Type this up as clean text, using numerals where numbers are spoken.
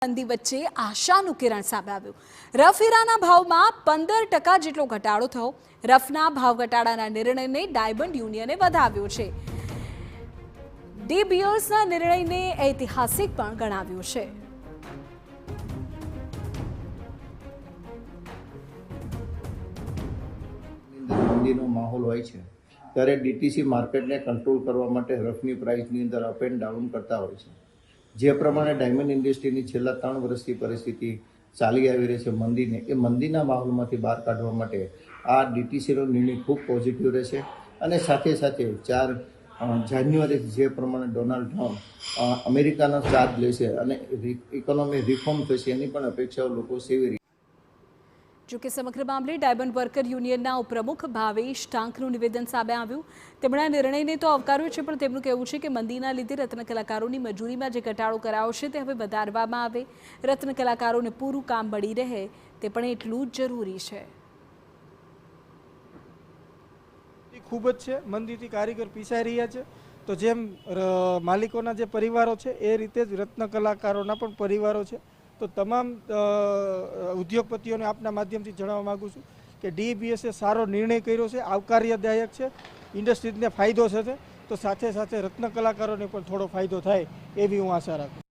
મંદી વચ્ચે આશાનું કિરણ સામે આવ્યું। રફ હીરાના ભાવમાં 15% જેટલો ઘટાડો થયો। રફના ભાવ ઘટાડાના નિર્ણયને ડાયમંડ યુનિયને વધાવ્યો છે। ડી બીયર્સના નિર્ણયને ઐતિહાસિક પણ ગણાવ્યો છે। મંદીનો માહોલ હોય છે ત્યારે ડીટીસી માર્કેટને કંટ્રોલ કરવા માટે રફની પ્રાઇસની અંદર અપ એન્ડ ડાઉન કરતા હોય છે। જે પ્રમાણે ડાયમંડ ઇન્ડસ્ટ્રીની છેલ્લા 3 વર્ષથી પરિસ્થિતિ ચાલી આવી રહી છે મંદીને, એ મંદીના માહોલમાંથી બહાર કાઢવા માટે આ ડીટીસીનો નિર્ણય ખૂબ પોઝિટિવ રહેશે। અને સાથે સાથે 4 જાન્યુઆરી જે પ્રમાણે ડોનાલ્ડ ટ્રમ્પ અમેરિકાનો ચાર્જ લેશે અને ઇકોનોમી રિફોર્મ થશે એની પણ અપેક્ષાઓ લોકો સેવી રહી। જો કે સમગ્ર મામલે ડાયમંડ વર્કર યુનિયનના ઉપપ્રમુખ ભાવેશ ટાંકનું નિવેદન સામે આવ્યું। તેમણે આ નિર્ણયને તો આવકાર્યો છે, પણ તેમનું કહેવું છે કે મંદીના લીધે રત્ન કલાકારોની મજૂરીમાં જે ઘટાડો કરાયો છે તે હવે વધારવામાં આવે। રત્ન કલાકારોને પૂરું કામ મળી રહે તે પણ એટલું જ જરૂરી છે। ખૂબ જ છે, મંદીથી કારીગર પીસાઈ રહ્યા છે, તો જેમ માલિકોના જે પરિવારો છે એ રીતે જ રત્ન કલાકારોના પણ પરિવારો છે। તો તમામ ઉદ્યોગપતિઓને આપના માધ્યમથી જણાવવા માગું છું કે ડીબીએસે સારો નિર્ણય કર્યો છે, આવકાર્યદાયક છે, ઇન્ડસ્ટ્રીઝને ફાયદો થશે, તો સાથે સાથે રત્ન કલાકારોને પણ થોડો ફાયદો થાય એવી હું આશા રાખું।